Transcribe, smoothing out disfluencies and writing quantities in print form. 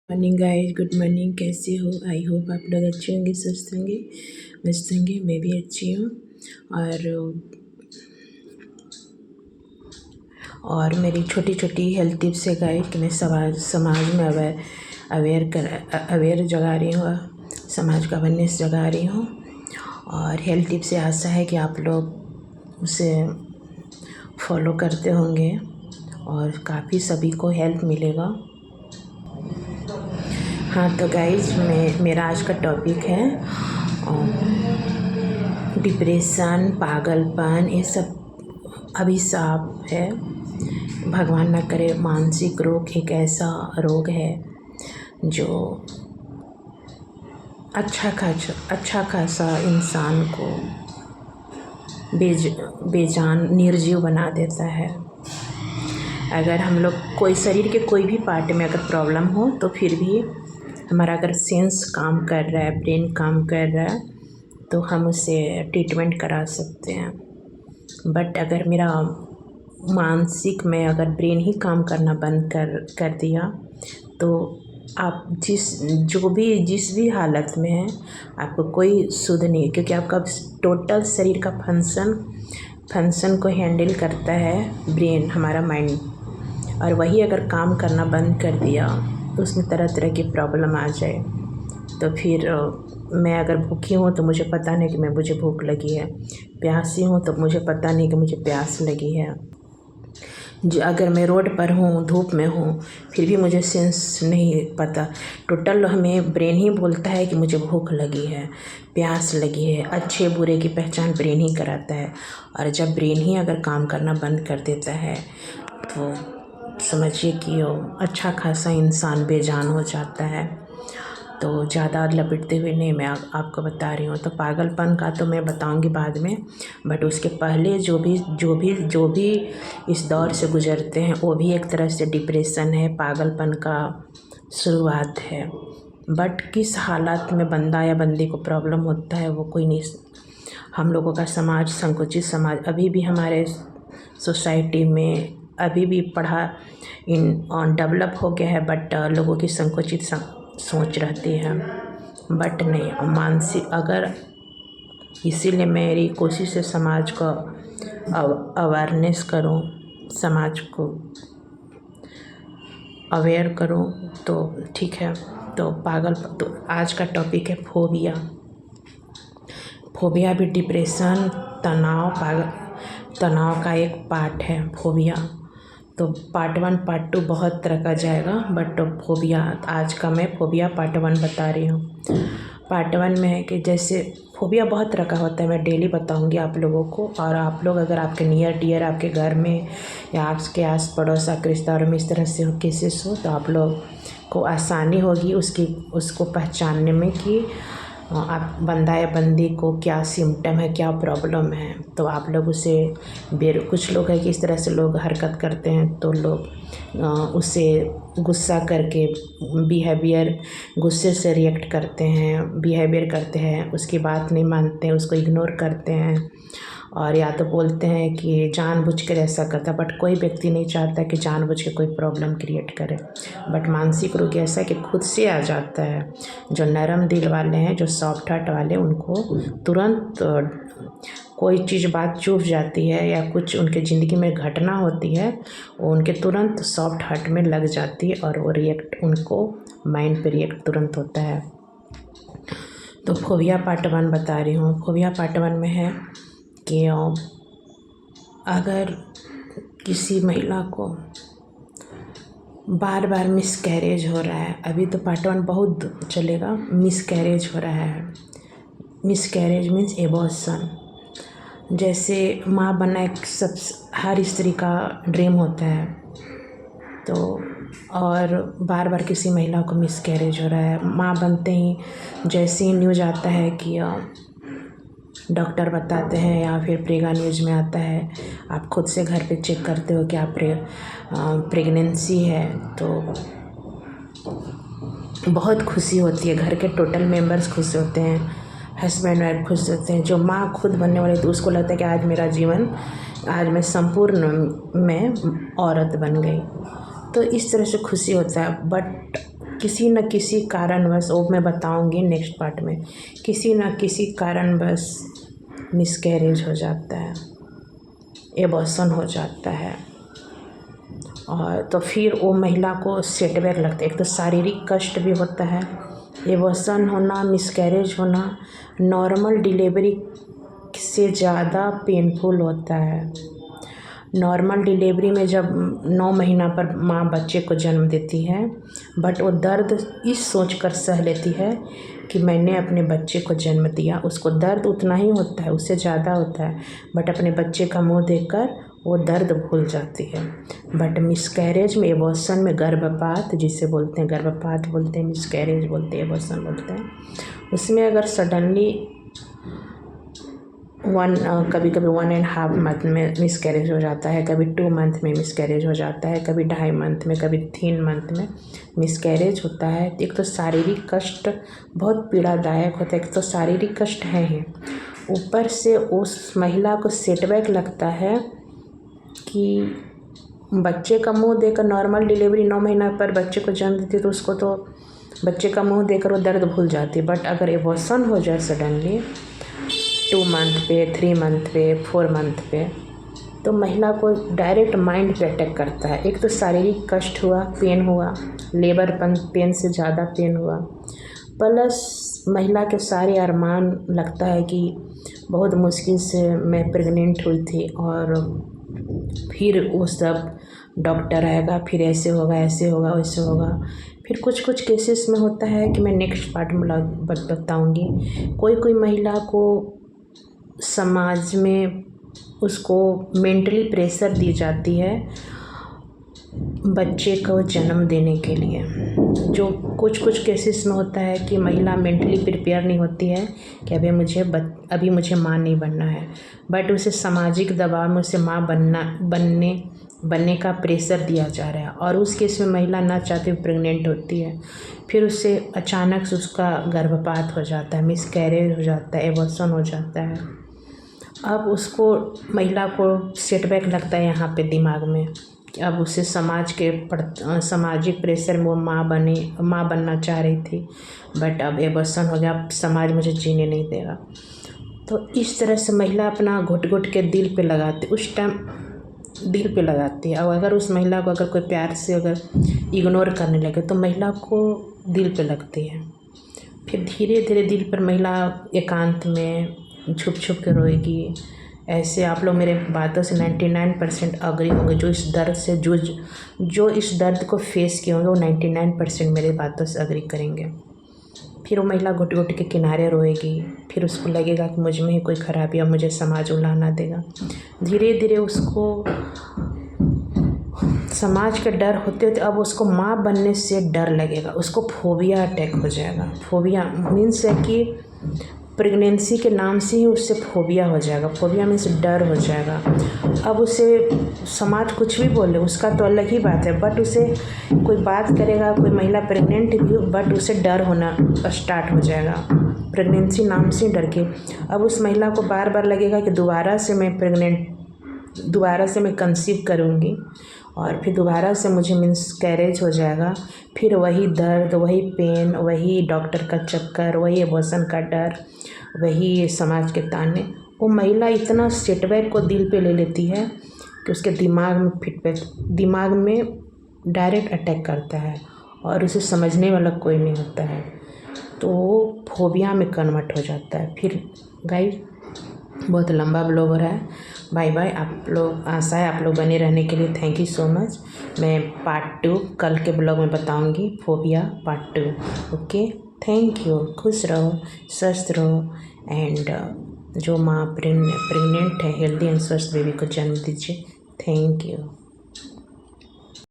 Morning guys, good morning. कैसे हो? I hope आप लोग अच्छे होंगे, स्वस्थ होंगे, मस्त होंगे। मैं भी अच्छी हूँ। और मेरी छोटी छोटी हेल्थ टिप्स है गाइस कि मैं समाज में अवेयर जगा रही हूँ, समाज का अवेयरनेस जगा रही हूँ। और हेल्थ टिप्स से आशा है कि आप लोग उसे फॉलो करते होंगे और काफ़ी सभी को हेल्प मिलेगा। हाँ तो गाइज, मेरा आज का टॉपिक है डिप्रेशन, पागलपन, ये सब अभिशाप है। भगवान ना करे। मानसिक रोग एक ऐसा रोग है जो अच्छा खासा इंसान को बेजान निर्जीव बना देता है। अगर हम लोग कोई शरीर के कोई भी पार्ट में अगर प्रॉब्लम हो तो फिर भी हमारा अगर सेंस काम कर रहा है, ब्रेन काम कर रहा है, तो हम उसे ट्रीटमेंट करा सकते हैं। बट अगर मेरा मानसिक में अगर ब्रेन ही काम करना बंद कर दिया तो आप जिस भी हालत में है, आपको कोई सुध नहीं, क्योंकि आपका टोटल शरीर का फंक्शन को हैंडल करता है ब्रेन, हमारा माइंड। और वही अगर काम करना बंद कर दिया तो उसमें तरह तरह की प्रॉब्लम आ जाए। तो फिर मैं अगर भूखी हूँ तो मुझे पता नहीं कि मुझे भूख लगी है, प्यासी हूँ तो मुझे पता नहीं कि मुझे प्यास लगी है। अगर मैं रोड पर हूँ, धूप में हूँ, फिर भी मुझे सेंस नहीं पता। टोटल हमें ब्रेन ही बोलता है कि मुझे भूख लगी है, प्यास लगी है। अच्छे बुरे की पहचान ब्रेन ही कराता है। और जब ब्रेन ही अगर काम करना बंद कर देता है तो समझिए कि अच्छा खासा इंसान बेजान हो जाता है। तो ज़्यादा लपेटते हुए नहीं, मैं आपको बता रही हूँ। तो पागलपन का तो मैं बताऊँगी बाद में, बट उसके पहले जो भी इस दौर से गुज़रते हैं वो भी एक तरह से डिप्रेशन है, पागलपन का शुरुआत है। बट किस हालात में बंदा या बंदी को प्रॉब्लम होता है वो कोई नहीं। हम लोगों का समाज, संकुचित समाज अभी भी हमारे सोसाइटी में अभी भी डेवलप हो गया है, बट लोगों की संकुचित सोच रहती है। बट नहीं, मानसिक अगर, इसीलिए मेरी कोशिश है समाज को अवेयरनेस करूं, समाज को अवेयर करूं, तो ठीक है। तो आज का टॉपिक है फोबिया। फोबिया भी डिप्रेशन, तनाव का एक पार्ट है फोबिया। तो पार्ट 1 पार्ट 2 बहुत तरह का जाएगा, बट फोबिया आज का मैं फोबिया पार्ट 1 बता रही हूँ। पार्ट 1 में है कि जैसे फोबिया बहुत तरह का होता है, मैं डेली बताऊँगी आप लोगों को। और आप लोग अगर आपके नियर डियर, आपके घर में या आपके आस पड़ोस, आपके रिश्तेदारों में इस तरह से केसेस हो तो आप लोग को आसानी होगी उसको पहचानने में कि आप बंदा या बंदी को क्या सिम्टम है, क्या प्रॉब्लम है। तो आप लोग उसे कुछ लोग हैं कि इस तरह से लोग हरकत करते हैं तो लोग उससे गुस्सा करके गुस्से से रिएक्ट करते हैं, बिहेवियर करते हैं, उसकी बात नहीं मानते हैं, उसको इग्नोर करते हैं। और या तो बोलते हैं कि जानबूझकर ऐसा करता, बट कोई व्यक्ति नहीं चाहता कि जानबूझ के कोई प्रॉब्लम क्रिएट करे। बट मानसिक रोग ऐसा कि खुद से आ जाता है। जो नरम दिल वाले हैं, जो सॉफ्ट हार्ट वाले, उनको तुरंत कोई चीज़ बात चुभ जाती है या कुछ उनके ज़िंदगी में घटना होती है, वो उनके तुरंत सॉफ्ट हार्ट में लग जाती है और वो उनको माइंड पे रिएक्ट तुरंत होता है। तो फोबिया पार्ट 1 बता रही हूँ। फोबिया पार्ट 1 में है कि अगर किसी महिला को बार बार मिसकैरेज हो रहा है, अभी तो पार्ट 1 बहुत चलेगा, मिसकैरेज हो रहा है। Miscarriage means abortion. जैसे माँ बनना हर स्त्री का ड्रीम होता है। तो और बार बार किसी महिला को मिसकैरेज हो रहा है, माँ बनते ही जैसे ही न्यूज आता है कि डॉक्टर बताते हैं या फिर प्रेगा न्यूज में आता है, आप खुद से घर पे चेक करते हो कि आप प्रेगनेंसी है, तो बहुत खुशी होती है। घर के टोटल मेंबर्स खुश होते हैं, हस्बैंड वाइफ खुश होते हैं। जो माँ खुद बनने वाली तो उसको लगता है कि आज मैं संपूर्ण में औरत बन गई, तो इस तरह से खुशी होता है। बट किसी न किसी कारणवश, वो मैं बताऊंगी नेक्स्ट पार्ट में, किसी न किसी कारणवश मिसकैरेज हो जाता है, एबॉर्शन हो जाता है। और तो फिर वो महिला को सेटबैक लगता है। एक तो शारीरिक कष्ट भी होता है, एबॉर्शन होना, मिसकैरेज होना नॉर्मल डिलीवरी से ज़्यादा पेनफुल होता है। नॉर्मल डिलीवरी में जब 9 महीना पर माँ बच्चे को जन्म देती है, बट वो दर्द इस सोच कर सह लेती है कि मैंने अपने बच्चे को जन्म दिया। उसको दर्द उतना ही होता है, उससे ज़्यादा होता है, बट अपने बच्चे का मुंह देखकर वो दर्द भूल जाती है। बट मिसकैरेज में, एबॉर्शन में, गर्भपात जिसे बोलते हैं, गर्भपात बोलते हैं, मिसकैरेज बोलते हैं, एबॉर्शन बोलते हैं, उसमें अगर सडनली कभी कभी 1.5 मंथ में मिसकैरेज हो जाता है, कभी 2 मंथ में मिसकैरेज हो जाता है, कभी 2.5 मंथ में, कभी 3 मंथ में मिसकैरेज होता है। एक तो शारीरिक कष्ट बहुत पीड़ादायक होता है, एक तो शारीरिक कष्ट है ही, ऊपर से उस महिला को सेटबैक लगता है कि बच्चे का मुंह देखकर, नॉर्मल डिलीवरी 9 महीना पर बच्चे को जन्म देती तो उसको तो बच्चे का मुंह देखकर वो दर्द भूल जाती है। बट अगर एबॉर्शन हो जाए सडनली 2 मंथ पे, 3 मंथ पे, 4 मंथ पे, तो महिला को डायरेक्ट माइंड पे अटैक करता है। एक तो शारीरिक कष्ट हुआ, पेन हुआ, लेबर पेन से ज़्यादा पेन हुआ, प्लस महिला के सारे अरमान, लगता है कि बहुत मुश्किल से मैं प्रेग्नेंट हुई थी और फिर वो सब डॉक्टर आएगा, फिर ऐसे होगा, ऐसे होगा, वैसे होगा। फिर कुछ केसेस में होता है कि मैं नेक्स्ट पार्ट में बताऊंगी। कोई महिला को समाज में उसको मेंटली प्रेशर दी जाती है बच्चे को जन्म देने के लिए। जो कुछ केसेस में होता है कि महिला मेंटली प्रिपेयर नहीं होती है कि अभी मुझे माँ नहीं बनना है, बट उसे सामाजिक दबाव में उसे माँ बनने का प्रेशर दिया जा रहा है, और उस केस में महिला ना चाहते हुए प्रेग्नेंट होती है। फिर उससे अचानक से उसका गर्भपात हो जाता है, मिसकैरेज हो जाता है, एबॉर्शन हो जाता है। अब उसको, महिला को सेटबैक लगता है यहाँ पे दिमाग में कि अब उसे सामाजिक प्रेशर में वो माँ बनना चाह रही थी, बट अब एबॉर्शन हो गया, अब समाज मुझे जीने नहीं देगा। तो इस तरह से महिला अपना घुट के दिल पे लगाती, उस टाइम दिल पे लगाती है। और अगर उस महिला को अगर कोई प्यार से अगर इग्नोर करने लगे तो महिला को दिल पे लगती है। फिर धीरे धीरे दिल पर महिला एकांत में छुप के रोएगी। ऐसे आप लोग मेरे बातों से 99% अग्री होंगे। जो इस दर्द को फेस किए होंगे वो 99% मेरे बातों से अग्री करेंगे। फिर वो महिला घुट के किनारे रोएगी, फिर उसको लगेगा कि मुझ में ही कोई खराबी है, मुझे समाज उलाहना देगा। धीरे धीरे उसको समाज का डर होते होते अब उसको माँ बनने से डर लगेगा, उसको फोबिया अटैक हो जाएगा। फोबिया मीन्स है कि प्रेगनेंसी के नाम से ही उससे फोबिया हो जाएगा। फोबिया मीन्स डर हो जाएगा। अब उसे समाज कुछ भी बोले उसका तो अलग ही बात है, बट उसे कोई बात करेगा, कोई महिला प्रेग्नेंट भी हो, बट उसे डर होना स्टार्ट हो जाएगा। प्रेगनेंसी नाम से डर के अब उस महिला को बार बार लगेगा कि दोबारा से मैं कंसीव करूँगी और फिर दोबारा से मुझे मिसकैरेज हो जाएगा। फिर वही दर्द, वही पेन, वही डॉक्टर का चक्कर, वही एबॉर्शन का डर, वही समाज के ताने। वो महिला इतना सेटबैक को दिल पे ले लेती है कि उसके दिमाग में डायरेक्ट अटैक करता है और उसे समझने वाला कोई नहीं होता है, तो वो फोबिया में कन्वर्ट हो जाता है। फिर गाइस बहुत लंबा ब्लॉग हो रहा है, बाय बाय। आप लोग, आशा है आप लोग बने रहने के लिए। Thank you so much. मैं पार्ट 2 कल के ब्लॉग में बताऊंगी, phobia part 2। Okay, thank you. खुश रहो, स्वस्थ रहो, एंड जो माँ प्रेग्नेंट है हेल्दी एंड स्वस्थ बेबी को जन्म दीजिए। Thank you.